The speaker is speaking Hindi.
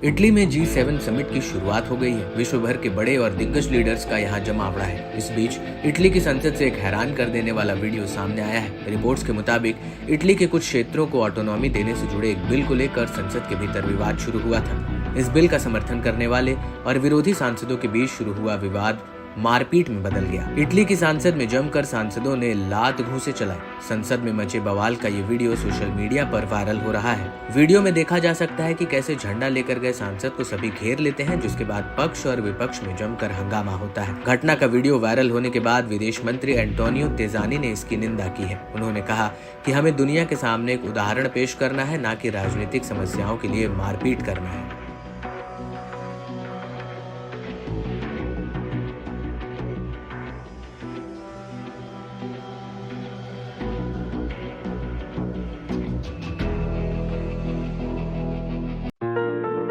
इटली में G7 समिट की शुरुआत हो गई है। विश्व भर के बड़े और दिग्गज लीडर्स का यहाँ जमावड़ा है। इस बीच इटली की संसद से एक हैरान कर देने वाला वीडियो सामने आया है। रिपोर्ट्स के मुताबिक इटली के कुछ क्षेत्रों को ऑटोनॉमी देने से जुड़े एक बिल को लेकर संसद के भीतर विवाद शुरू हुआ था। इस बिल का समर्थन करने वाले और विरोधी सांसदों के बीच शुरू हुआ विवाद मारपीट में बदल गया। इटली की संसद में जमकर सांसदों ने लात घूंसे चलाए। संसद में मचे बवाल का ये वीडियो सोशल मीडिया पर वायरल हो रहा है। वीडियो में देखा जा सकता है कि कैसे झंडा लेकर गए सांसद को सभी घेर लेते हैं, जिसके बाद पक्ष और विपक्ष में जमकर हंगामा होता है। घटना का वीडियो वायरल होने के बाद विदेश मंत्री एंटोनियो तेजानी ने इसकी निंदा की है। उन्होंने कहा कि हमें दुनिया के सामने एक उदाहरण पेश करना है, न कि राजनीतिक समस्याओं के लिए मारपीट करना है।